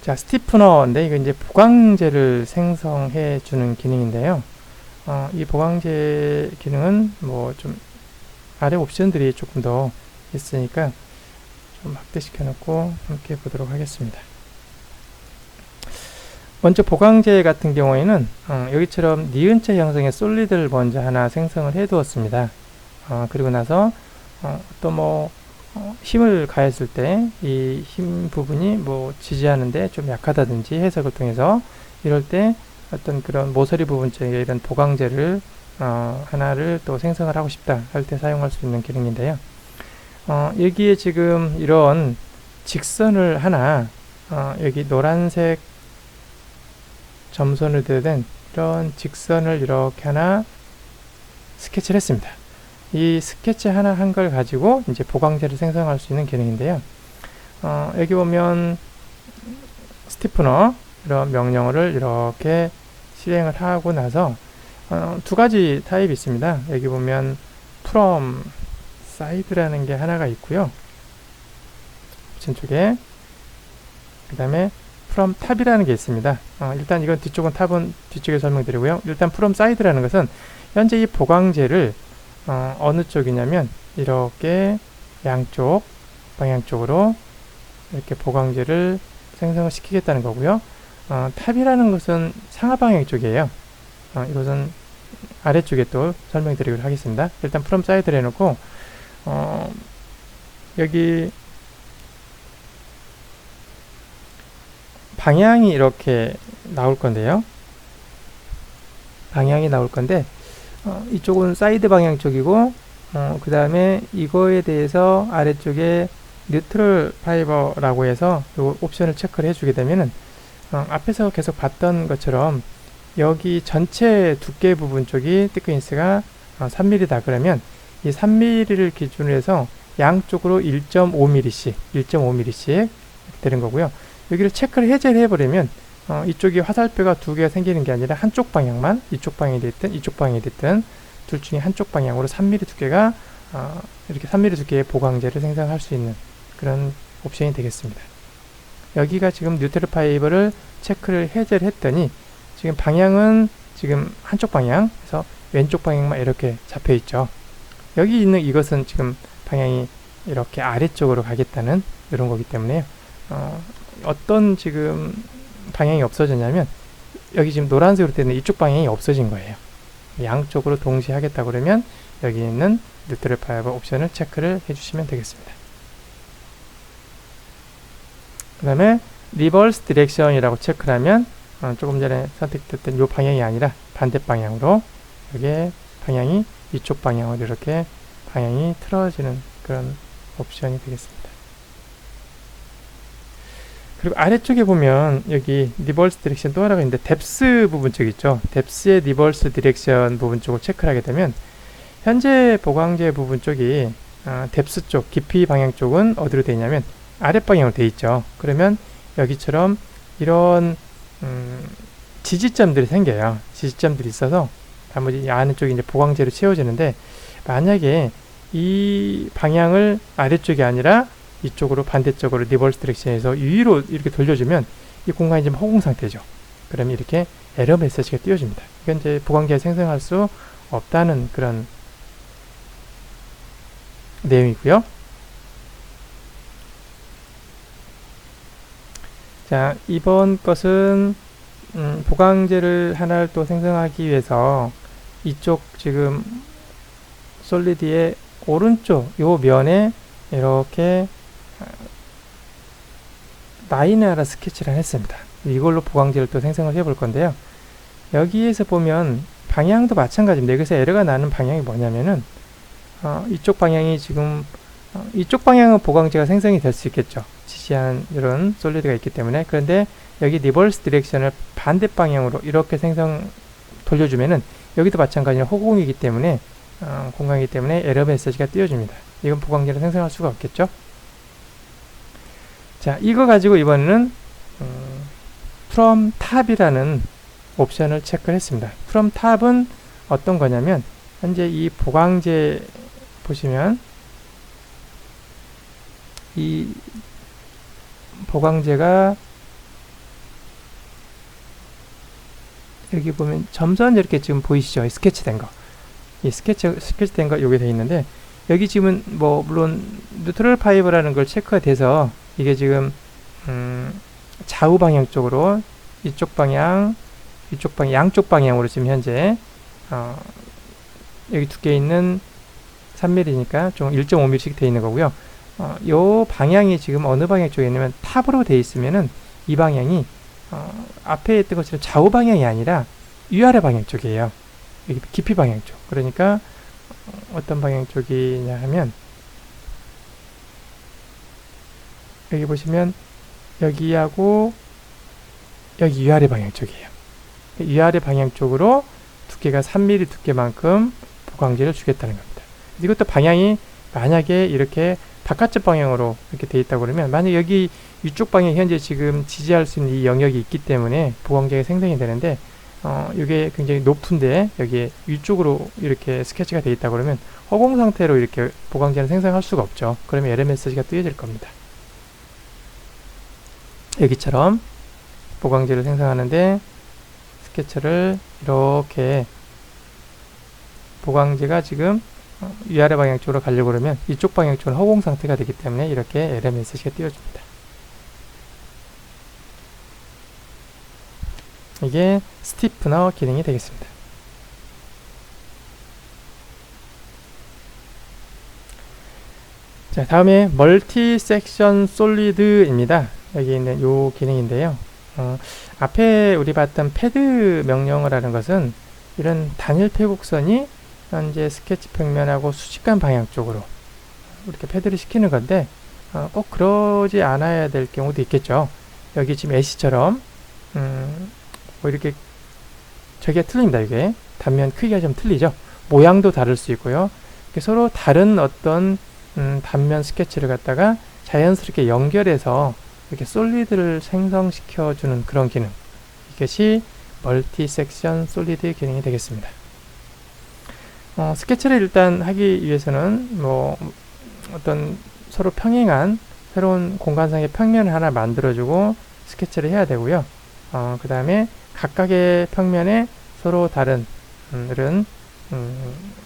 자, 스티프너인데 이거 이제 보강제를 생성해 주는 기능인데요. 이 보강제 기능은 뭐 좀 아래 옵션들이 조금 더 있으니까 좀 확대시켜 놓고 함께 보도록 하겠습니다. 먼저 보강제 같은 경우에는 여기처럼 니은자 형성의 솔리드를 먼저 하나 생성을 해 두었습니다. 그리고 나서 또 뭐 힘을 가했을 때 이 힘 부분이 뭐 지지하는데 좀 약하다든지 해석을 통해서 이럴 때 어떤 그런 모서리 부분 쪽에 이런 보강제를 하나를 또 생성을 하고 싶다 할 때 사용할 수 있는 기능인데요. 여기에 지금 이런 직선을 하나 여기 노란색 점선을 된 이런 직선을 이렇게 하나 스케치를 했습니다. 이 스케치 하나 한 걸 가지고 이제 보강제를 생성할 수 있는 기능인데요. 여기 보면 스티프너 이런 명령어를 이렇게 실행을 하고 나서 두 가지 타입이 있습니다. 여기 보면 from side라는 게 하나가 있고요. 옵션 쪽에 그 다음에 from tab이라는 게 있습니다. 일단 이건 뒤쪽은 탑은 뒤쪽에 설명드리고요. 일단 from side라는 것은 현재 이 보강제를 어느 쪽이냐면 이렇게 양쪽 방향 쪽으로 이렇게 보강제를 생성을 시키겠다는 거고요. 탑이라는 것은 상하 방향 쪽이에요. 이것은 아래쪽에 또 설명드리도록 하겠습니다. 일단 from side를 해놓고 여기 방향이 이렇게 나올 건데요. 방향이 나올 건데 이쪽은 사이드 방향 쪽이고 그 다음에 이거에 대해서 아래쪽에 뉴트럴 파이버라고 해서 요 옵션을 체크를 해주게 되면은 앞에서 계속 봤던 것처럼 여기 전체 두께 부분 쪽이 thickness가 3mm다 그러면 이 3mm를 기준으로 해서 양쪽으로 1.5mm씩 되는 거고요. 여기를 체크를 해제를 해버리면 이쪽이 화살표가 두 개가 생기는 게 아니라 한쪽 방향만 이쪽 방향이 됐든 이쪽 방향이 됐든 둘 중에 한쪽 방향으로 3mm 두께가 이렇게 3mm 두께의 보강제를 생성할 수 있는 그런 옵션이 되겠습니다. 여기가 지금 뉴트럴 파이버를 체크를 해제를 했더니 지금 방향은 지금 한쪽 방향 그래서 왼쪽 방향만 이렇게 잡혀 있죠. 여기 있는 이것은 지금 방향이 이렇게 아래쪽으로 가겠다는 이런 거기 때문에요. 어떤 지금 방향이 없어졌냐면 여기 지금 노란색으로 되어 있는 이쪽 방향이 없어진 거예요. 양쪽으로 동시에 하겠다 그러면 여기 있는 뉴트럴 파이버 옵션을 체크를 해주시면 되겠습니다. 그 다음에 리버스 디렉션이라고 체크를 하면 조금 전에 선택됐던 이 방향이 아니라 반대 방향으로 여기에 방향이 이쪽 방향으로 이렇게 방향이 틀어지는 그런 옵션이 되겠습니다. 그리고 아래쪽에 보면 여기 리버스 디렉션 또 하나가 있는데 뎁스 부분 쪽 있죠. 뎁스의 리버스 디렉션 부분 쪽을 체크를 하게 되면 현재 보강제 부분 쪽이 뎁스 쪽 깊이 방향 쪽은 어디로 되어 있냐면 아랫방향으로 되어 있죠. 그러면 여기처럼 이런 지지점들이 생겨요. 지지점들이 있어서 나머지 안에 쪽이 이제 보강제로 채워지는데 만약에 이 방향을 아래쪽이 아니라 이쪽으로 반대쪽으로 리버스 디렉션에서 위로 이렇게 돌려주면 이 공간이 좀 허공 상태죠. 그러면 이렇게 에러 메시지가 띄워집니다. 이건 이제 보강제를 생성할 수 없다는 그런 내용이고요. 자, 이번 것은 보강제를 하나를 또 생성하기 위해서 이쪽 지금 솔리드의 오른쪽 요 면에 이렇게 라인을 하나 스케치를 했습니다. 이걸로 보강제를 또 생성을 해 볼 건데요. 여기에서 보면 방향도 마찬가지입니다. 여기서 에러가 나는 방향이 뭐냐면은 이쪽 방향이 지금 이쪽 방향은 보강제가 생성이 될 수 있겠죠. 지시하는 이런 솔리드가 있기 때문에. 그런데 여기 리버스 디렉션을 반대 방향으로 이렇게 돌려주면은 여기도 마찬가지로 허공이기 때문에 공간이기 때문에 에러 메시지가 띄워집니다. 이건 보강제를 생성할 수가 없겠죠. 자, 이거 가지고 이번에는 from tab이라는 옵션을 체크를 했습니다. from tab은 어떤 거냐면 현재 이 보강제 보시면 이 보강제가 여기 보면 점선 이렇게 지금 보이시죠? 스케치 된 거. 이 스케치 된 거 요게 돼 있는데, 여기 지금은 뭐 물론 뉴트럴 파이브라는 걸 체크가 돼서 이게 지금 좌우 방향 쪽으로 이쪽 방향 양쪽 방향으로 지금 현재 여기 두께 있는 3mm니까 좀 1.5mm씩 돼 있는 거고요. 요 방향이 지금 어느 방향 쪽에 있냐면 탑으로 돼 있으면은 이 방향이 앞에 있던 것처럼 좌우 방향이 아니라 위아래 방향 쪽이에요. 여기 깊이 방향 쪽. 그러니까 어떤 방향 쪽이냐 하면 여기 보시면 여기하고 여기 위아래 방향 쪽이에요. 위아래 방향 쪽으로 두께가 3mm 두께만큼 보강제를 주겠다는 겁니다. 이것도 방향이 만약에 이렇게 바깥쪽 방향으로 이렇게 돼 있다고 그러면, 만약 여기 위쪽 방향 현재 지금 지지할 수 있는 이 영역이 있기 때문에 보강제가 생성이 되는데, 이게 굉장히 높은데 여기에 위쪽으로 이렇게 스케치가 돼 있다고 그러면 허공 상태로 이렇게 보강제는 생성할 수가 없죠. 그러면 에러 메시지가 뜨여질 겁니다. 여기처럼 보강제를 생성하는데 스케치를 이렇게 보강제가 지금 위아래 방향 쪽으로 가려고 그러면 이쪽 방향 쪽은 허공 상태가 되기 때문에 이렇게 에러 메시지가 띄워줍니다. 이게 스티프너 기능이 되겠습니다. 자, 다음에 멀티 섹션 솔리드입니다. 여기 있는 요 기능인데요. 앞에 우리 봤던 패드 명령을 하는 것은 이런 단일 폐곡선이 현재 스케치 평면하고 수직간 방향 쪽으로 이렇게 패드를 시키는 건데, 꼭 그러지 않아야 될 경우도 있겠죠. 여기 지금 애쉬처럼 뭐 이렇게 저기가 틀립니다. 이게 단면 크기가 좀 틀리죠. 모양도 다를 수 있고요. 서로 다른 어떤 단면 스케치를 갖다가 자연스럽게 연결해서 이렇게 솔리드를 생성시켜 주는 그런 기능, 이것이 멀티 섹션 솔리드 기능이 되겠습니다. 스케치를 일단 하기 위해서는 뭐 어떤 서로 평행한 새로운 공간상의 평면을 하나 만들어주고 스케치를 해야 되고요. 그 다음에 각각의 평면에 서로 다른 이런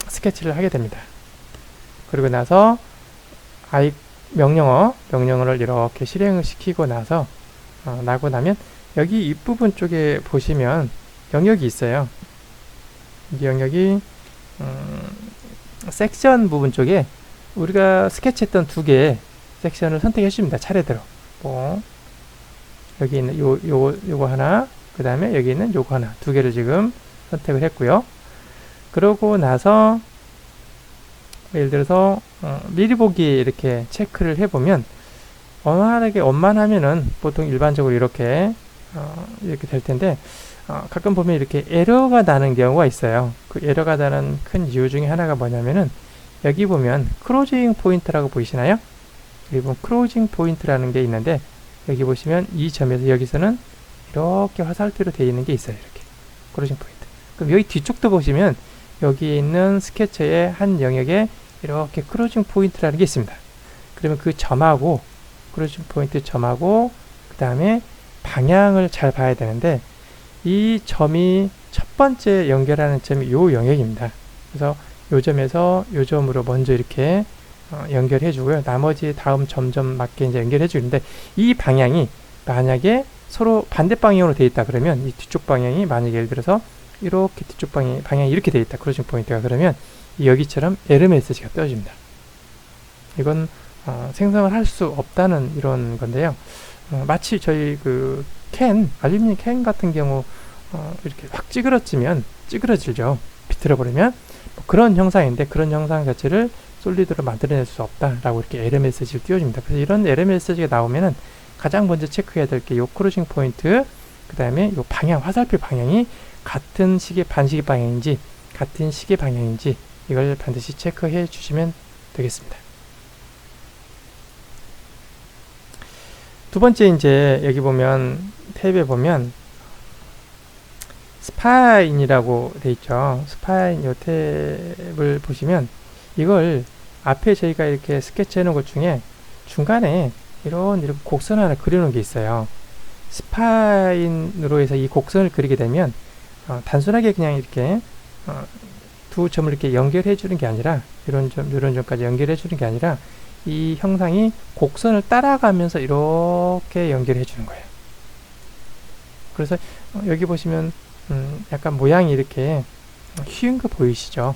스케치를 하게 됩니다. 그리고 나서 명령어를 이렇게 실행을 시키고 나서 나고 나면 여기 윗부분 쪽에 보시면 영역이 있어요. 이 영역이 섹션 부분 쪽에 우리가 스케치했던 두 개의 섹션을 선택해 줍니다. 차례대로. 뭐 여기 있는 요거 하나, 그 다음에 여기 있는 요거 하나, 두 개를 지금 선택을 했고요. 그러고 나서 예를 들어서 미리 보기 이렇게 체크를 해보면 원만하게 원만하면은 보통 일반적으로 이렇게 될 텐데, 가끔 보면 이렇게 에러가 나는 경우가 있어요. 그 에러가 나는 큰 이유 중에 하나가 뭐냐면은 여기 보면 크로징 포인트라고 보이시나요? 여기 보면 크로징 포인트라는 게 있는데, 여기 보시면 이 점에서 여기서는 이렇게 화살표로 되어 있는 게 있어요. 이렇게 크로징 포인트. 그럼 여기 뒤쪽도 보시면 여기 있는 스케쳐의 한 영역에 이렇게 크로징 포인트라는 게 있습니다. 그러면 그 점하고 크로징 포인트 점하고 그 다음에 방향을 잘 봐야 되는데, 이 점이 첫 번째 연결하는 점이 요 영역입니다. 그래서 요 점에서 요 점으로 먼저 이렇게 연결해 주고요. 나머지 다음 점점 맞게 이제 연결해 주는데, 이 방향이 만약에 서로 반대 방향으로 되어 있다 그러면 이 뒤쪽 방향이 만약에 예를 들어서 이렇게 뒤쪽 방향이 이렇게 되어 있다. 크로징 포인트가. 그러면 여기처럼 에러 메시지가 떠집니다. 이건 생성을 할 수 없다는 이런 건데요. 마치 저희 그 알루미늄 캔 같은 경우 이렇게 확 찌그러질죠. 비틀어 버리면 뭐 그런 형상인데, 그런 형상 자체를 솔리드로 만들어낼 수 없다라고 이렇게 에러 메시지를 띄워줍니다. 그래서 이런 에러 메시지가 나오면은 가장 먼저 체크해야 될 게 요 크로징 포인트, 그 다음에 요 방향, 화살표 방향이 같은 시계 반시계 방향인지 같은 시계 방향인지 이걸 반드시 체크해 주시면 되겠습니다. 두 번째, 이제 여기 보면 탭에 보면 스파인이라고 돼 있죠. 스파인 요 탭을 보시면 이걸 앞에 저희가 이렇게 스케치 해 놓은 것 중에 중간에 이렇게 곡선 하나 그려놓은 게 있어요. 스파인으로 해서 이 곡선을 그리게 되면 단순하게 그냥 이렇게 두 점을 이렇게 연결해 주는 게 아니라 이런 점까지 연결해 주는 게 아니라 이 형상이 곡선을 따라가면서 이렇게 연결해 주는 거예요. 그래서 여기 보시면 약간 모양이 이렇게 휘은 거 보이시죠?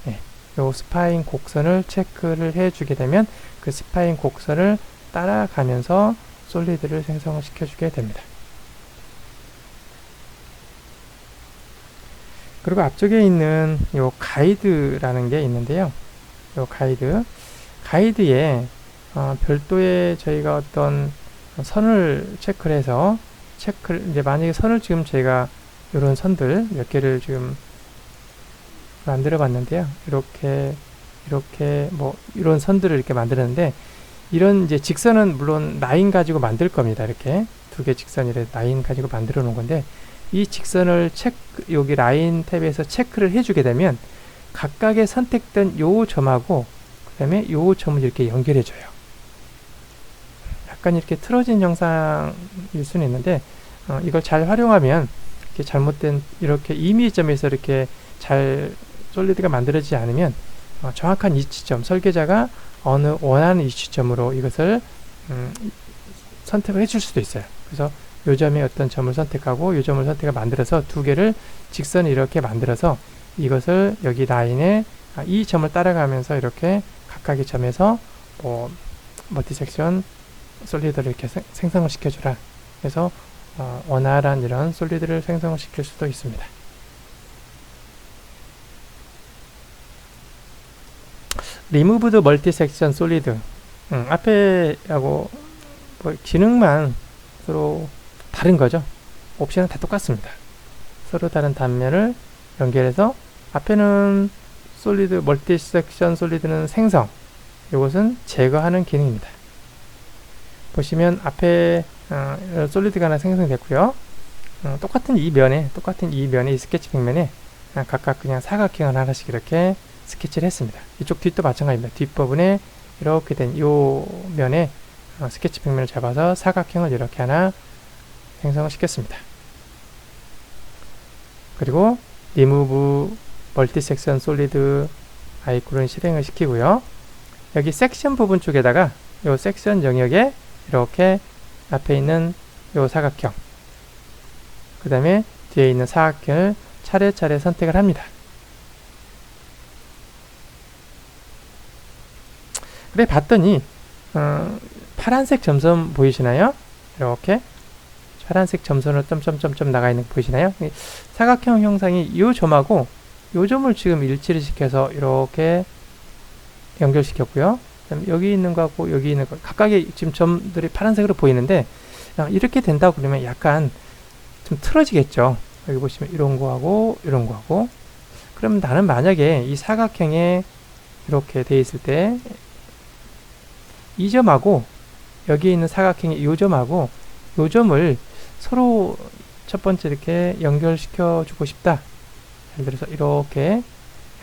네. 요 스파인 곡선을 체크를 해 주게 되면 그 스파인 곡선을 따라가면서 솔리드를 생성을 시켜주게 됩니다. 그리고 앞쪽에 있는 요 가이드라는 게 있는데요. 요 가이드에 별도의 저희가 어떤 선을 체크를 해서 이제 만약에 선을 지금 저희가 요런 선들 몇 개를 지금 만들어 봤는데요. 이렇게 뭐 이런 선들을 이렇게 만들었는데 이런 이제 직선은 물론 라인 가지고 만들 겁니다. 이렇게 두 개 직선이래 라인 가지고 만들어 놓은 건데 이 직선을 여기 라인 탭에서 체크를 해주게 되면 각각의 선택된 요 점하고 그 다음에 요 점을 이렇게 연결해줘요. 약간 이렇게 틀어진 영상일 수는 있는데 이걸 잘 활용하면 이렇게 잘못된 이렇게 임의점에서 이렇게 잘 솔리드가 만들어지지 않으면 정확한 이치점 설계자가 어느 원하는 이치점으로 이것을 선택을 해줄 수도 있어요. 그래서 요 점에 어떤 점을 선택하고 요 점을 선택해 만들어서 두 개를 직선을 이렇게 만들어서 이것을 여기 라인에 이 점을 따라가면서 이렇게 각각의 점에서 뭐 멀티섹션 솔리드를 이렇게 생성을 시켜주라. 그래서 원활한 이런 솔리드를 생성을 시킬 수도 있습니다. 리무브드 멀티섹션 솔리드 앞에하고 뭐 기능만 서로 다른 거죠. 옵션은 다 똑같습니다. 서로 다른 단면을 연결해서 앞에는 솔리드 멀티섹션 솔리드는 생성, 이것은 제거하는 기능입니다. 보시면 앞에 솔리드가 하나 생성됐고요. 똑같은 이 면에 이 스케치 평면에 각각 그냥 사각형을 하나씩 이렇게 스케치를 했습니다. 이쪽 뒷도 마찬가지입니다. 뒷부분에 이렇게 된 요 면에 스케치 평면을 잡아서 사각형을 이렇게 하나 생성을 시켰습니다. 그리고 리무브 멀티섹션 솔리드 아이콘을 실행을 시키고요. 여기 섹션 부분 쪽에다가 요 섹션 영역에 이렇게 앞에 있는 요 사각형 그 다음에 뒤에 있는 사각형을 차례차례 선택을 합니다. 그래 봤더니 파란색 점선 보이시나요? 이렇게 파란색 점선으로 점점점점 나가 있는 거 보이시나요? 사각형 형상이 이 점하고 이 점을 지금 일치를 시켜서 이렇게 연결시켰고요. 그다음에 여기 있는 거하고 여기 있는 거 각각의 지금 점들이 파란색으로 보이는데 이렇게 된다고 그러면 약간 좀 틀어지겠죠. 여기 보시면 이런 거하고 이런 거하고 그럼 나는 만약에 이 사각형에 이렇게 돼 있을 때 이 점하고 여기 있는 사각형의 이 점하고 이 점을 서로 첫 번째 이렇게 연결시켜 주고 싶다. 예를 들어서 이렇게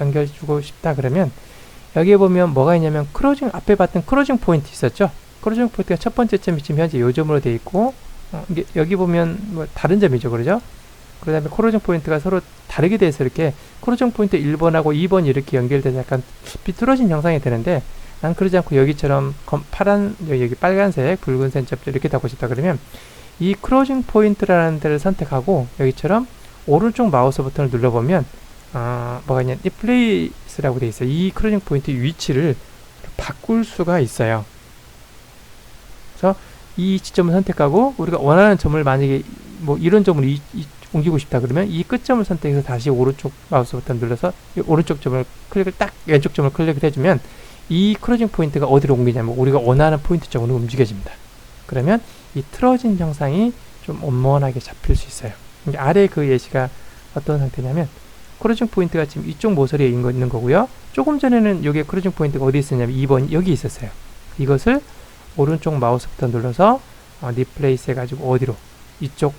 연결해 주고 싶다 그러면 여기에 보면 뭐가 있냐면 크로징 앞에 봤던 크로징 포인트 있었죠. 크로징 포인트가 첫 번째 점이 지금 현재 이 점으로 되어 있고 이게 여기 보면 뭐 다른 점이죠. 그러죠? 그 다음에 크로징 포인트가 서로 다르게 돼서 이렇게 크로징 포인트 1번하고 2번이 이렇게 연결돼서 약간 비틀어진 형상이 되는데 난 그러지 않고 여기처럼 파란 여기 빨간색 붉은색 점들 이렇게 하고 싶다 그러면 이 크로징 포인트라는 데를 선택하고 여기처럼 오른쪽 마우스 버튼을 눌러보면 뭐가 있냐 리플레이스라고 되어 있어요. 이 크로징 포인트 위치를 바꿀 수가 있어요. 그래서 이 지점을 선택하고 우리가 원하는 점을 만약에 뭐 이런 점을 옮기고 싶다 그러면 이 끝점을 선택해서 다시 오른쪽 마우스 버튼 눌러서 이 오른쪽 점을 클릭을 딱 왼쪽 점을 클릭을 해주면 이 크로징 포인트가 어디로 옮기냐면 우리가 원하는 포인트 쪽으로 움직여집니다. 그러면 이 틀어진 형상이 좀 원만하게 잡힐 수 있어요. 아래 그 예시가 어떤 상태냐면 크로징 포인트가 지금 이쪽 모서리에 있는 거고요. 조금 전에는 여기 크로징 포인트가 어디 있었냐면 2번 여기 있었어요. 이것을 오른쪽 마우스 버튼 눌러서 리플레이스 해가지고 어디로 이쪽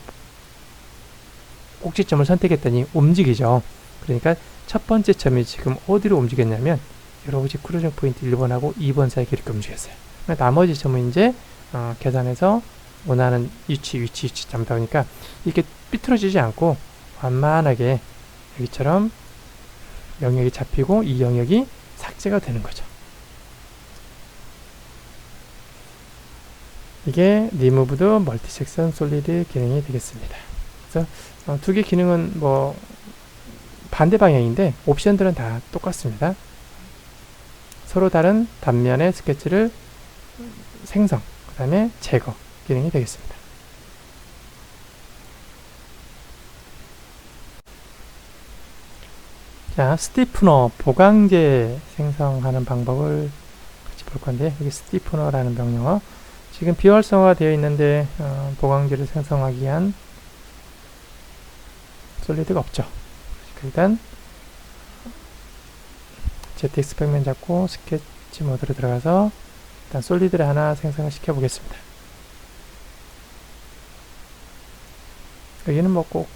꼭지점을 선택했더니 움직이죠. 그러니까 첫 번째 점이 지금 어디로 움직였냐면 여러 가지 크로징 포인트 1번하고 2번 사이에 이렇게 움직였어요. 나머지 점은 이제 계산해서 원하는 위치 잡다 보니까 이렇게 삐뚤어지지 않고 완만하게 여기처럼 영역이 잡히고 이 영역이 삭제가 되는 거죠. 이게 Removed Multisection Solid 기능이 되겠습니다. 그래서 두 개 기능은 뭐 반대 방향인데 옵션들은 다 똑같습니다. 서로 다른 단면의 스케치를 생성, 그 다음에 제거 기능이 되겠습니다. 자, 스티프너, 보강제 생성하는 방법을 같이 볼 건데, 여기 스티프너라는 명령어. 지금 비활성화가 되어 있는데, 보강제를 생성하기 위한 솔리드가 없죠. 일단, ZX 평면 잡고 스케치 모드로 들어가서, 일단 솔리드를 하나 생성을 시켜 보겠습니다. 여기는 뭐 꼭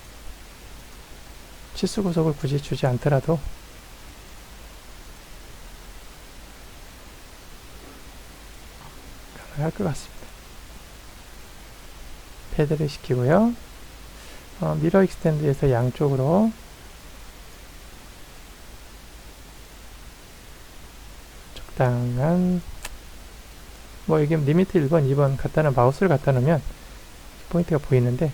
치수 구속을 굳이 주지 않더라도 가능할 것 같습니다. 패드를 시키고요. 미러 익스텐드에서 양쪽으로 적당한 뭐 이게 리미트 1번, 2번 갖다 놓으면 마우스를 갖다 놓으면 포인트가 보이는데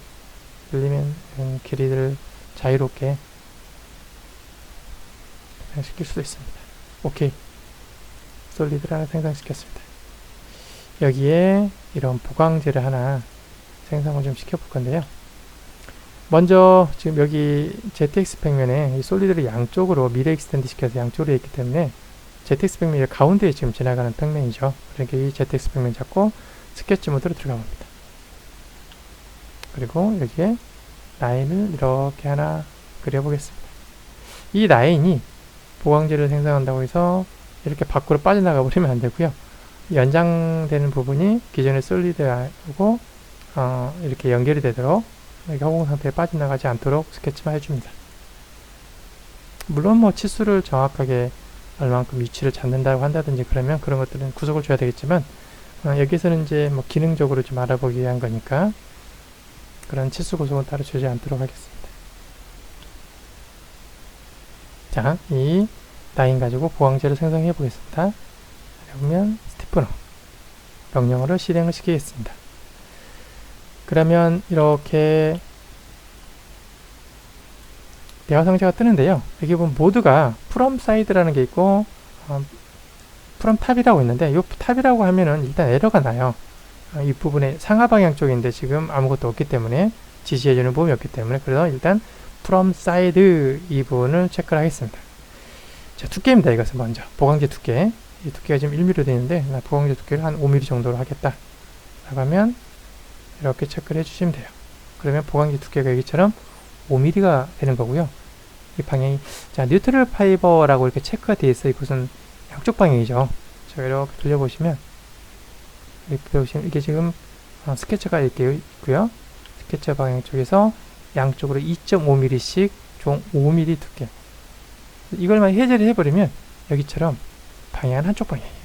늘리면 길이를 자유롭게 생성시킬 수도 있습니다. 오케이. 솔리드를 하나 생성시켰습니다. 여기에 이런 보강제를 하나 생성을 좀 시켜볼 건데요. 먼저 지금 여기 ZX 평면에 이 솔리드를 양쪽으로 미러 익스텐드 시켜서 양쪽으로 있기 때문에 ZX 평면이 가운데에 지금 지나가는 평면이죠. 그러니까 이 ZX 평면 잡고 스케치 모드로 들어가 봅니다. 그리고 여기에 라인을 이렇게 하나 그려보겠습니다. 이 라인이 보강제를 생성한다고 해서 이렇게 밖으로 빠져나가 버리면 안 되고요. 연장되는 부분이 기존의 솔리드하고 이렇게 연결이 되도록 이렇게 허공 상태에 빠져나가지 않도록 스케치만 해줍니다. 물론 뭐 치수를 정확하게 얼만큼 위치를 잡는다고 한다든지 그러면 그런 것들은 구속을 줘야 되겠지만 여기서는 이제 뭐 기능적으로 좀 알아보기 위한 거니까 그런 치수 구속은 따로 주지 않도록 하겠습니다. 자, 이 라인 가지고 보강제를 생성해 보겠습니다. 그러면 스티프너 명령어를 실행을 시키겠습니다. 그러면 이렇게 대화 상자가 뜨는데요. 여기 보면 모드가 from side라는 게 있고 from top이라고 있는데 이 탑이라고 하면은 일단 에러가 나요. 이 부분에 상하 방향 쪽인데 지금 아무것도 없기 때문에 지시해주는 부분이 없기 때문에 그래서 일단 from side 이 부분을 체크를 하겠습니다. 자, 두께입니다. 이것은 먼저 보강제 두께. 이 두께가 지금 1mm로 되어 있는데 나 보강제 두께를 한 5mm 정도로 하겠다 라고 하면 이렇게 체크를 해주시면 돼요. 그러면 보강제 두께가 여기처럼 5mm가 되는 거고요. 이 방향이 자 뉴트럴 파이버라고 이렇게 체크가 되어 있어요. 이곳은 양쪽 방향이죠. 자, 이렇게 돌려보시면 이게 지금 스케쳐가 이렇게 있고요. 스케쳐 방향 쪽에서 양쪽으로 2.5mm씩 총 5mm 두께. 이걸만 해제를 해버리면 여기처럼 방향은 한쪽 방향이에요.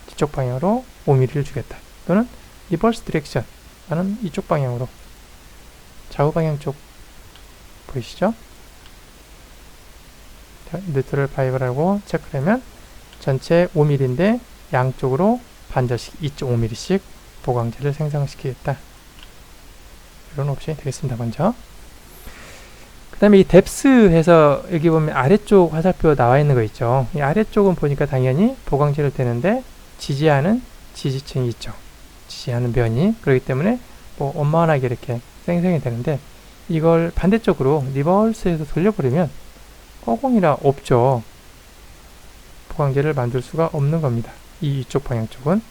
뒤쪽 방향으로 5mm를 주겠다. 또는 리버스 디렉션 나는 이쪽 방향으로 좌우 방향 쪽 보이시죠? 뉴트럴 파이버라고 체크하면 전체 5mm인데 양쪽으로 반절씩 2.5mm씩 보강제를 생성시키겠다. 이런 옵션이 되겠습니다. 먼저 그 다음에 이 뎁스 해서 여기 보면 아래쪽 화살표 나와 있는 거 있죠. 이 아래쪽은 보니까 당연히 보강제를 되는데 지지하는 지지층이 있죠. 지지하는 면이 그렇기 때문에 뭐 원만하게 이렇게 생성이 되는데 이걸 반대쪽으로 리버스해서 돌려버리면 허공이라 없죠. 보강제를 만들 수가 없는 겁니다. 이쪽 방향 쪽은.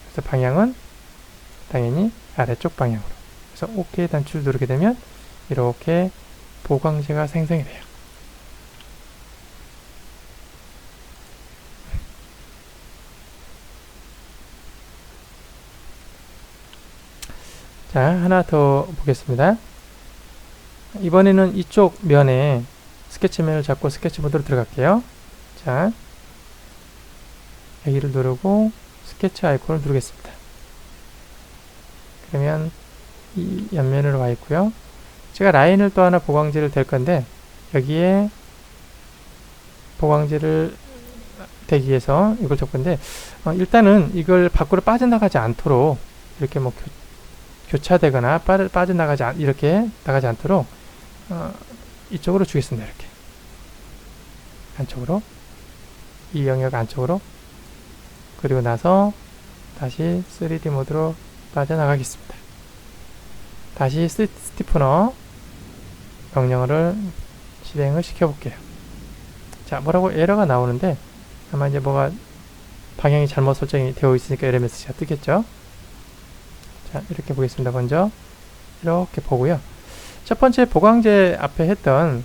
그래서 방향은 당연히 아래쪽 방향으로. 그래서 OK 단추를 누르게 되면 이렇게 보강제가 생성이 돼요. 자, 하나 더 보겠습니다. 이번에는 이쪽 면에 스케치면을 잡고 스케치 모드로 들어갈게요. 자, 여기를 누르고 스케치 아이콘을 누르겠습니다. 그러면 이 옆면으로 와 있고요. 제가 라인을 또 하나 보강제를 댈 건데 여기에 보강제를 대기 위해서 이걸 줄 건데 일단은 이걸 밖으로 빠져나가지 않도록 이렇게 뭐 교차되거나 빠져나가지 이렇게 나가지 않도록 이쪽으로 주겠습니다. 이렇게 안쪽으로, 이 영역 안쪽으로. 그리고 나서 다시 3D 모드로 빠져나가겠습니다. 다시 스티프너 명령어를 실행을 시켜볼게요. 자, 뭐라고 에러가 나오는데 아마 이제 뭐가 방향이 잘못 설정이 되어 있으니까 에러 메시지가 뜨겠죠. 자, 이렇게 보겠습니다. 먼저 이렇게 보고요. 첫 번째 보강제 앞에 했던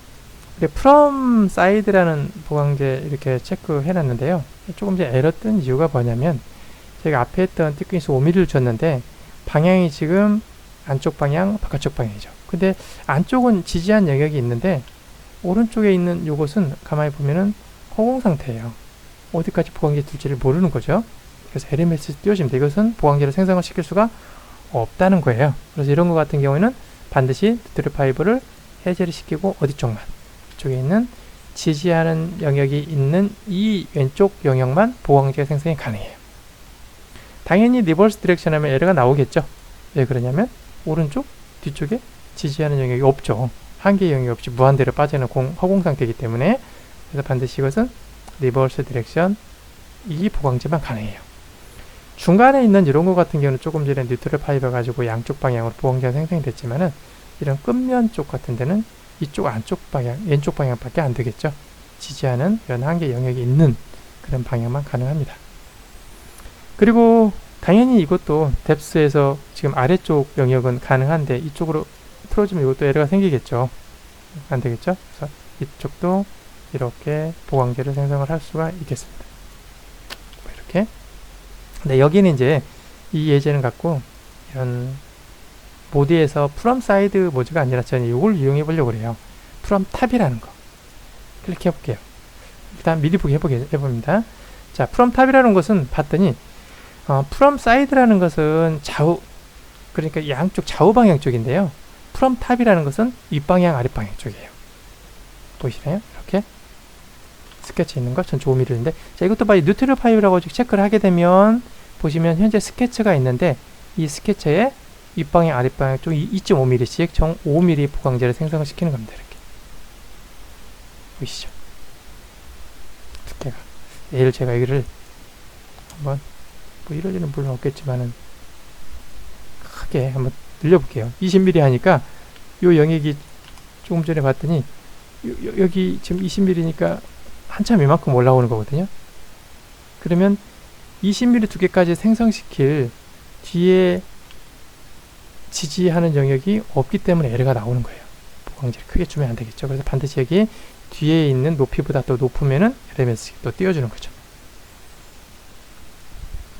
from side라는 보강제 이렇게 체크해 놨는데요. 조금 전에 에러 뜬 이유가 뭐냐면 제가 앞에 했던 티크니스 5mm를 줬는데 방향이 지금 안쪽 방향, 바깥쪽 방향이죠. 근데 안쪽은 지지한 영역이 있는데 오른쪽에 있는 요것은 가만히 보면은 허공 상태예요. 어디까지 보강제 둘지를 모르는 거죠. 그래서 LMS 띄워집니다. 이것은 보강제를 생성을 시킬 수가 없다는 거예요. 그래서 이런 것 같은 경우에는 반드시 튜토리얼 파이브를 해제를 시키고 어디 쪽만, 이쪽에 있는 지지하는 영역이 있는 이 왼쪽 영역만 보강제 생성이 가능해요. 당연히 리버스 디렉션 하면 에러가 나오겠죠. 왜 그러냐면 오른쪽, 뒤쪽에 지지하는 영역이 없죠. 한계의 영역이 없이 무한대로 빠지는 허공 상태이기 때문에. 그래서 반드시 이것은 리버스 디렉션 이 보강제만 가능해요. 중간에 있는 이런 것 같은 경우는 조금 전에 뉴트럴 파이버 가지고 양쪽 방향으로 보강제가 생성이 됐지만은 이런 끝면 쪽 같은 데는 이쪽 안쪽 방향, 왼쪽 방향밖에 안 되겠죠. 지지하는 이런 한계 영역이 있는 그런 방향만 가능합니다. 그리고 당연히 이것도 뎁스에서 지금 아래쪽 영역은 가능한데 이쪽으로 틀어주면 이것도 에러가 생기겠죠. 안 되겠죠? 그래서 이쪽도 이렇게 보강제를 생성을 할 수가 있겠습니다. 이렇게. 근데 여기는 이제 이 예제는 갖고 이런 모드에서 from side 모드가 아니라 저는 이걸 이용해 보려고 그래요. from top이라는 거. 클릭해 볼게요. 일단 미리 보기 해봅니다. 자, from top이라는 것은 봤더니 from side라는 것은 좌우, 그러니까 양쪽 좌우 방향 쪽인데요. from top이라는 것은 윗방향, 아랫방향 쪽이에요. 보이시나요? 이렇게 스케치 있는 거 전 5mm인데, 자, 이것도 봐요. 뉴트럴 파이브라고 체크를 하게 되면 보시면 현재 스케치가 있는데 이 스케치에 윗방향, 아랫방향 쪽 2.5mm씩 정 5mm 보강제를 생성을 시키는 겁니다. 이렇게 보이시죠? 두께가. 내일 제가 여기를 한번 뭐 이럴 일은 물론 없겠지만은 크게 한번 늘려볼게요. 20mm 하니까 요 영역이 조금 전에 봤더니 여기 지금 20mm니까 한참 이만큼 올라오는 거거든요. 그러면 20mm 두 개까지 생성시킬 뒤에 지지하는 영역이 없기 때문에 에러가 나오는 거예요. 보강제를 크게 주면 안 되겠죠. 그래서 반드시 여기 뒤에 있는 높이보다 또 높으면은 LMS 또 띄워주는 거죠.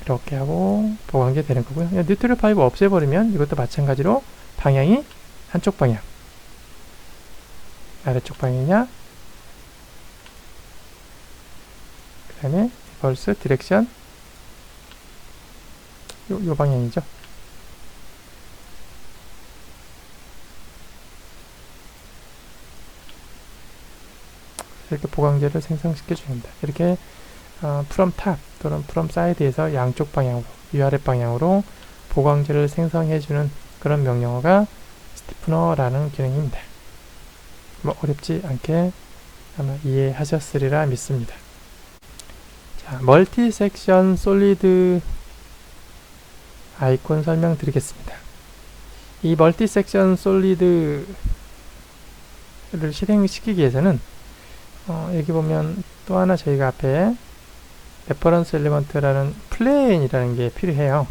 이렇게 하고 보강제 되는 거고요. 뉴트럴 파이브 없애버리면 이것도 마찬가지로 방향이 한쪽 방향, 아래쪽 방향이냐, 그 다음에 리버스 디렉션 요 방향이죠. 이렇게 보강제를 생성시켜 줍니다. 이렇게 from top 또는 from side에서 양쪽 방향으로, 위아래 방향으로 보강제를 생성해주는 그런 명령어가 스티프너라는 기능입니다. 뭐 어렵지 않게 아마 이해하셨으리라 믿습니다. 자, 멀티 섹션 솔리드 아이콘 설명드리겠습니다. 이 멀티 섹션 솔리드를 실행시키기 위해서는 여기 보면 또 하나 저희가 앞에 레퍼런스 엘리먼트라는 플레인이라는 게 필요해요.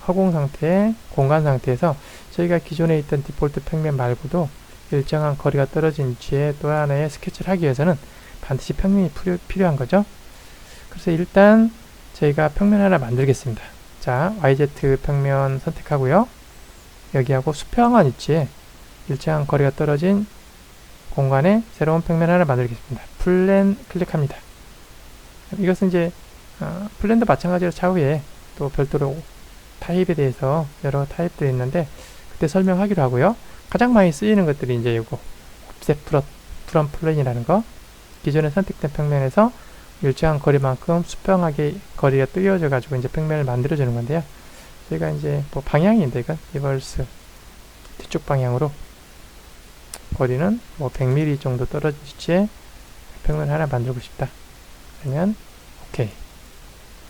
허공 상태, 공간 상태에서 저희가 기존에 있던 디폴트 평면 말고도 일정한 거리가 떨어진 위치에 또 하나의 스케치를 하기 위해서는 반드시 평면이 필요한 거죠. 그래서 일단 저희가 평면 하나 만들겠습니다. 자, YZ 평면 선택하고요. 여기하고 수평한 위치에 일정한 거리가 떨어진 공간에 새로운 평면 하나 만들겠습니다. 플랜 클릭합니다. 이것은 이제 플랜도 마찬가지로 차후에 또 별도로 타입에 대해서 여러 타입들이 있는데 그때 설명하기로 하고요. 가장 많이 쓰이는 것들이 이제 이거 옵셋 프롬 플레인이라는 거, 기존에 선택된 평면에서 일정한 거리만큼 수평하게 거리가 띄어져 가지고 이제 평면을 만들어 주는 건데요. 저희가 이제 뭐 방향인데 이건 리버스 뒤쪽 방향으로 거리는 뭐 100mm 정도 떨어진 위치에 평면을 하나 만들고 싶다. 그러면 오케이.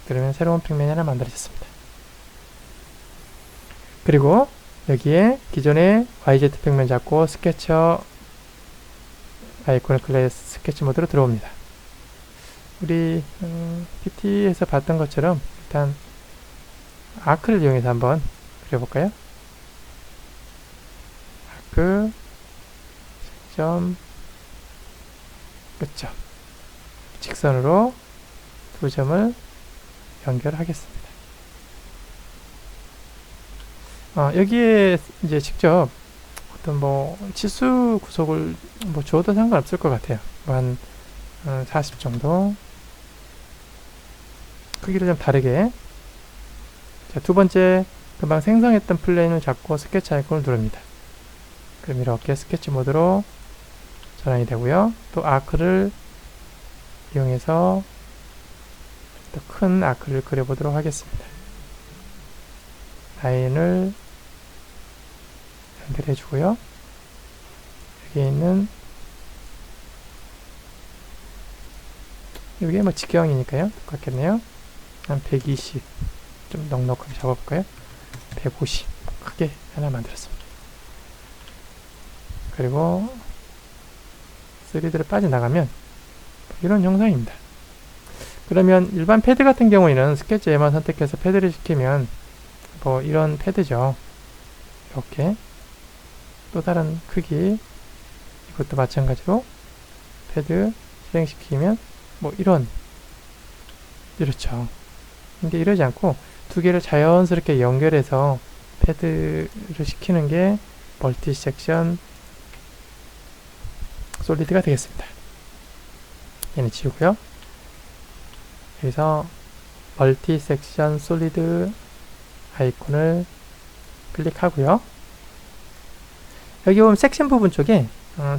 그러면 새로운 평면이 하나 만들어졌습니다. 그리고 여기에 기존의 YZ 평면 잡고 스케쳐 아이콘을 클래스 스케치 모드로 들어옵니다. 우리 PT에서 봤던 것처럼 일단 아크를 이용해서 한번 그려볼까요? 아크 점 끝점 직선으로 두 점을 연결하겠습니다. 여기에 이제 직접 어떤 뭐 치수 구속을 뭐 줘도 상관없을 것 같아요. 한 40 정도 크기를 좀 다르게. 자, 두 번째 금방 생성했던 플레인을 잡고 스케치 아이콘을 누릅니다. 그럼 이렇게 스케치 모드로 전환이 되고요. 또 아크를 이용해서 또 큰 아크를 그려보도록 하겠습니다. 라인을 연결해 주고요. 여기에 있는 이게 뭐 직경이니까요. 똑같겠네요. 한 120 좀 넉넉하게 잡아볼까요? 150 크게 하나 만들었습니다. 그리고 3D를 빠져나가면 이런 형상입니다. 그러면 일반 패드 같은 경우에는 스케치 A만 선택해서 패드를 시키면 뭐 이런 패드죠. 이렇게 또 다른 크기, 이것도 마찬가지로 패드 실행시키면 뭐 이렇죠. 근데 이러지 않고 두 개를 자연스럽게 연결해서 패드를 시키는 게 멀티 섹션 솔리드가 되겠습니다. 얘는 지우고요. 여기서 멀티 섹션 솔리드 아이콘을 클릭하고요. 여기 보면 섹션 부분 쪽에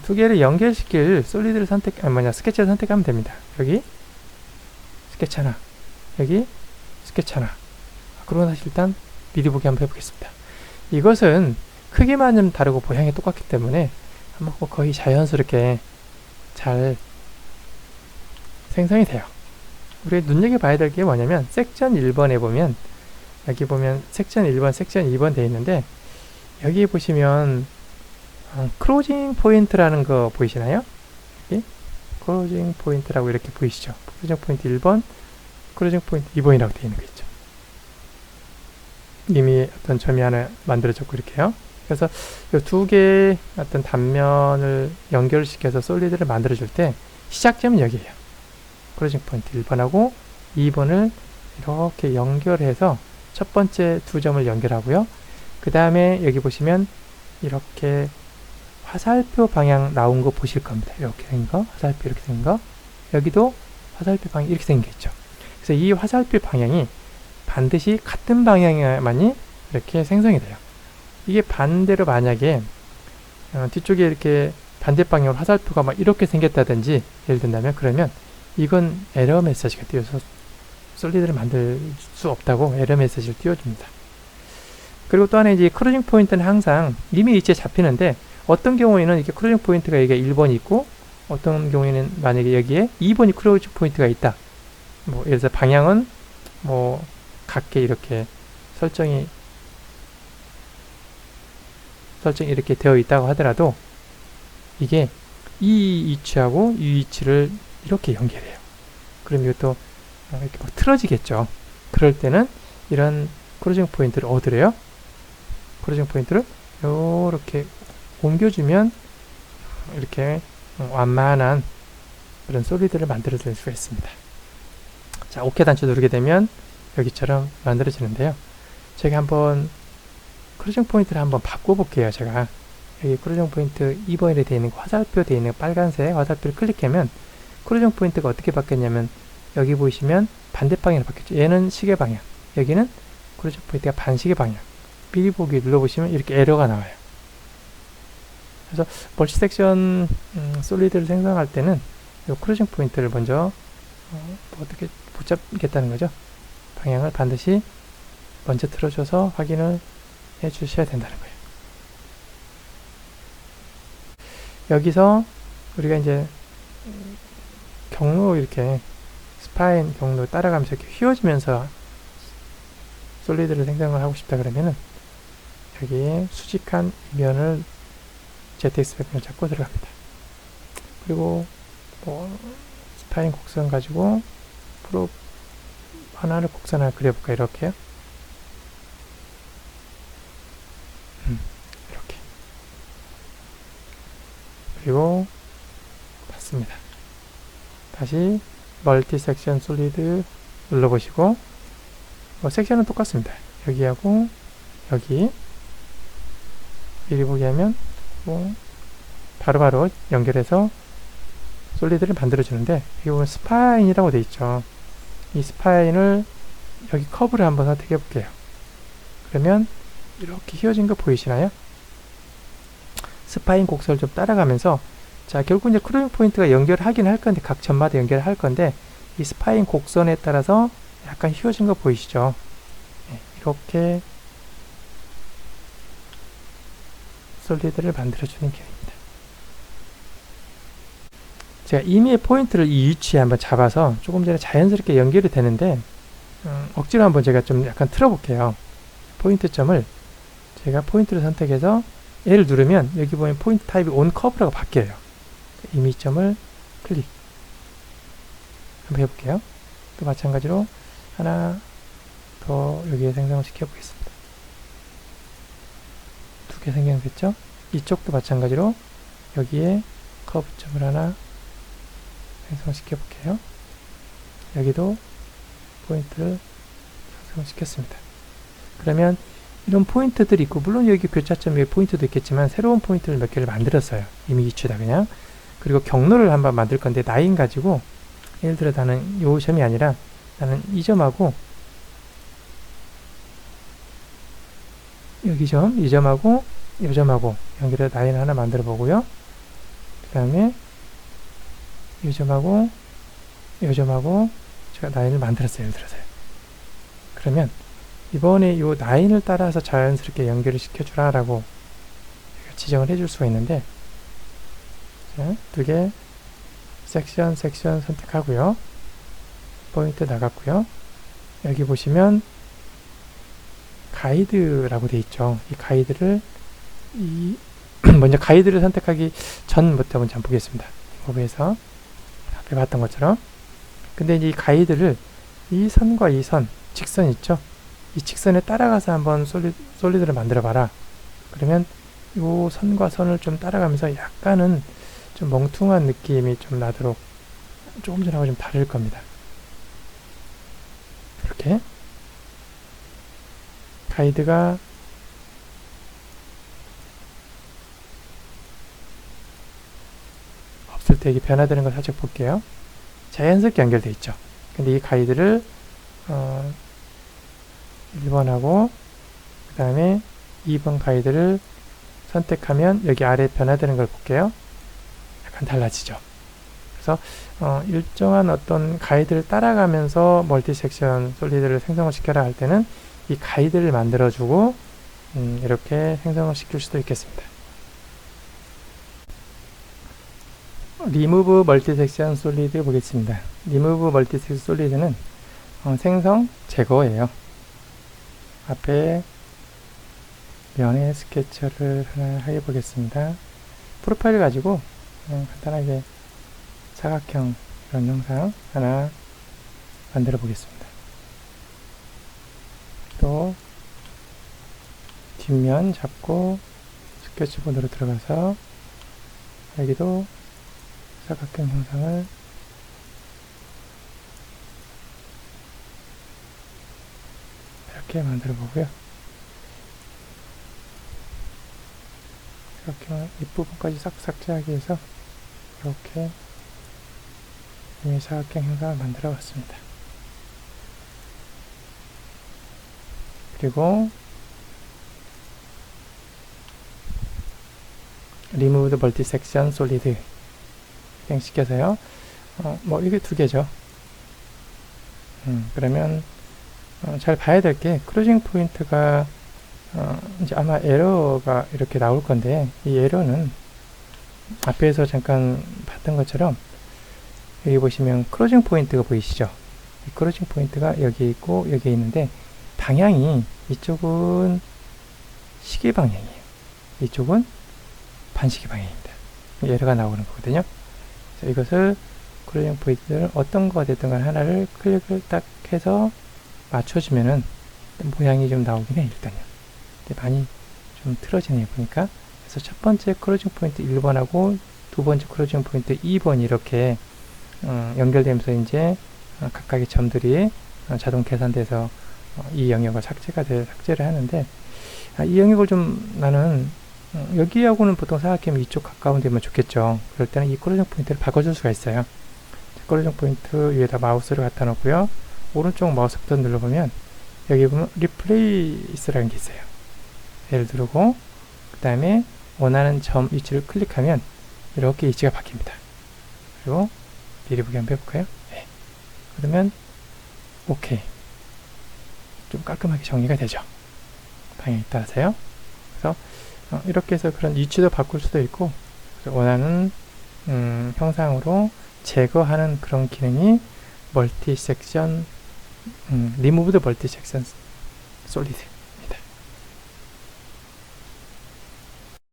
두 개를 연결시킬 솔리드를 스케치를 선택하면 됩니다. 여기 스케치 하나, 여기 스케치 하나. 그러고 나서 일단 미리 보기 한번 해보겠습니다. 이것은 크기만 좀 다르고 모양이 똑같기 때문에 한번 거의 자연스럽게 잘 생성이 돼요. 우리 눈여겨봐야 될 게 뭐냐면 섹션 1번에 보면 여기 보면 섹션 1번, 섹션 2번 되어 있는데 여기 보시면 크로징 포인트라는 거 보이시나요? 여기 크로징 포인트라고 이렇게 보이시죠? 크로징 포인트 1번, 크로징 포인트 2번이라고 되어 있는 거 있죠. 이미 어떤 점이 하나 만들어졌고 이렇게요. 그래서 이 두 개의 어떤 단면을 연결시켜서 솔리드를 만들어줄 때 시작점은 여기에요. 크로징 포인트 1번하고 2번을 이렇게 연결해서 첫 번째 두 점을 연결하고요. 그 다음에 여기 보시면 이렇게 화살표 방향 나온 거 보실 겁니다. 이렇게 된 거, 화살표 이렇게 된 거. 여기도 화살표 방향 이렇게 생겨 있죠. 그래서 이 화살표 방향이 반드시 같은 방향만이 이렇게 생성이 돼요. 이게 반대로 만약에 뒤쪽에 이렇게 반대 방향으로 화살표가 막 이렇게 생겼다든지 예를 든다면 그러면 이건 에러 메시지가 띄어서 솔리드를 만들 수 없다고 에러 메시지를 띄워줍니다. 그리고 또 하나 이제 크루징 포인트는 항상 이미 위치에 잡히는데 어떤 경우에는 이렇게 크루징 포인트가 여기가 1번이 있고 어떤 경우에는 만약에 여기에 2번이 크루징 포인트가 있다. 뭐 예를 들어서 방향은 뭐 같게 이렇게 설정이 이렇게 되어 있다고 하더라도 이게 이 위치하고 이 위치를 이렇게 연결해요. 그럼 이것도 이렇게 막 틀어지겠죠. 그럴 때는 이런 크루징 포인트를 얻으래요. 크루징 포인트를 이렇게 옮겨주면 이렇게 완만한 그런 솔리드를 만들어줄 수가 있습니다. 자, OK 단추 누르게 되면 여기처럼 만들어지는데요. 제가 한번 크루징 포인트를 한번 바꿔볼게요. 제가 여기 크루징 포인트 2번에 되어 있는 화살표 되어 있는 빨간색 화살표를 클릭하면 크루징 포인트가 어떻게 바뀌었냐면 여기 보시면 반대 방향으로 바뀌었죠. 얘는 시계 방향, 여기는 크루징 포인트가 반시계 방향. 미리 보기 눌러보시면 이렇게 에러가 나와요. 그래서 멀티 섹션 솔리드를 생성할 때는 이 크루징 포인트를 먼저 어떻게 붙잡겠다는 거죠. 방향을 반드시 먼저 틀어줘서 확인을 해 주셔야 된다는 거예요. 여기서 우리가 이제 경로 이렇게 스파인 경로 따라가면서 이렇게 휘어지면서 솔리드를 생성을 하고 싶다 그러면은 여기에 수직한 이면을 ZX 배경을 잡고 들어갑니다. 그리고 뭐 스파인 곡선 가지고 프로 하나를 곡선 하나 그려볼까 이렇게요. 이렇게 그리고 봤습니다. 다시 멀티 섹션 솔리드 눌러보시고 섹션은 똑같습니다. 여기하고 여기 미리 보기 하면 바로바로 연결해서 솔리드를 만들어 주는데 여기 보면 스파인이라고 되어 있죠. 이 스파인을 여기 커브를 한번 선택해 볼게요. 그러면 이렇게 휘어진 거 보이시나요? 스파인 곡선을 좀 따라가면서 자 결국 이제 크루징 포인트가 연결하긴 할 건데 각 점마다 연결할 건데 이 스파인 곡선에 따라서 약간 휘어진 거 보이시죠? 네, 이렇게 솔리드를 만들어주는 기능입니다. 제가 이미의 포인트를 이 위치에 한번 잡아서 조금 전에 자연스럽게 연결이 되는데 억지로 한번 제가 좀 약간 틀어볼게요. 포인트점을 제가 포인트를 선택해서 얘를 누르면 여기 보면 포인트 타입이 온 커브라고 바뀌어요. 이미점을 클릭 한번 해볼게요. 또 마찬가지로 하나 더 여기에 생성을 시켜 보겠습니다. 두 개 생성됐죠? 이쪽도 마찬가지로 여기에 커브점을 하나 생성시켜 볼게요. 여기도 포인트를 생성시켰습니다. 그러면 이런 포인트들이 있고 물론 여기 교차점 위에 포인트도 있겠지만 새로운 포인트를 몇 개를 만들었어요. 이미 이추다 그냥. 그리고 경로를 한번 만들 건데 라인 가지고 예를 들어 나는 요 점이 아니라 나는 이 점하고 여기 점, 이 점하고 이 점하고 연결해서 라인을 하나 만들어 보고요. 그 다음에 이 점하고 이 점하고 제가 라인을 만들었어요. 예를 들어서요. 그러면 이번에 이 라인을 따라서 자연스럽게 연결을 시켜주라 라고 지정을 해줄 수가 있는데 두 개 섹션 선택하고요. 포인트 나갔고요. 여기 보시면 가이드라고 되어 있죠. 이 가이드를 먼저 가이드를 선택하기 전부터 먼저 한번 보겠습니다. 호브에서 앞에 봤던 것처럼 근데 이제 이 가이드를 이 선과 이 선, 직선 있죠? 이 직선에 따라가서 한번 솔리드를 만들어 봐라. 그러면 이 선과 선을 좀 따라가면서 약간은 좀 멍퉁한 느낌이 좀 나도록 조금 전하고 좀 다를 겁니다. 이렇게 가이드가 없을 때 이게 변화되는 걸 살짝 볼게요. 자연스럽게 연결되어 있죠. 근데 이 가이드를 1번하고 그 다음에 2번 가이드를 선택하면 여기 아래 변화되는 걸 볼게요. 약간 달라지죠. 그래서 일정한 어떤 가이드를 따라가면서 멀티 섹션 솔리드를 생성을 시켜라 할 때는 이 가이드를 만들어주고 이렇게 생성을 시킬 수도 있겠습니다. 리무브 멀티 섹션 솔리드 보겠습니다. 리무브 멀티 섹션 솔리드는 생성 제거예요. 앞에 면의 스케쳐를 하나 해보겠습니다. 프로파일 가지고 간단하게 사각형 이런 영상 하나 만들어 보겠습니다. 또 뒷면 잡고 스케치본으로 들어가서 여기도 사각형 형상을 이렇게 만들어 보고요. 사각형 윗부분까지 싹 삭제하기 위해서 이렇게 이미 사각형 형상을 만들어 봤습니다. 그리고 removed multi-section solid 실행시켜서요. 뭐 이게 두 개죠. 그러면 잘 봐야 될 게 크루징 포인트가 이제 아마 에러가 이렇게 나올 건데, 이 에러는 앞에서 잠깐 봤던 것처럼 여기 보시면 크루징 포인트가 보이시죠? 이 크루징 포인트가 여기 있고 여기 있는데, 방향이 이쪽은 시계 방향이에요. 이쪽은 반시계 방향입니다. 에러가 나오는 거거든요. 그래서 이것을 크루징 포인트를 어떤 거가 됐든 간 하나를 클릭을 딱 해서 맞춰주면은 모양이 좀 나오긴 해, 일단요. 근데 많이 좀 틀어지네요, 보니까. 그래서 첫 번째 크루징 포인트 1번하고 두 번째 크루징 포인트 2번이 이렇게 연결되면서 이제 각각의 점들이 자동 계산돼서 이 영역을 삭제를 하는데, 이 영역을 좀 나는 여기하고는 보통 생각하면 이쪽 가까운 데면 좋겠죠. 그럴 때는 이 크루징 포인트를 바꿔줄 수가 있어요. 크루징 포인트 위에다 마우스를 갖다 놓고요. 오른쪽 마우스 버튼 눌러보면 여기 보면 리플레이스라는 게 있어요. 얘를 누르고 그 다음에 원하는 점 위치를 클릭하면 이렇게 위치가 바뀝니다. 그리고 미리 보기 한번 해볼까요? 네. 그러면 오케이. 좀 깔끔하게 정리가 되죠. 방향에 따라서요. 그래서 이렇게 해서 그런 위치도 바꿀 수도 있고, 원하는 형상으로 제거하는 그런 기능이 멀티 섹션, 리무브드 멀티 섹션 솔리드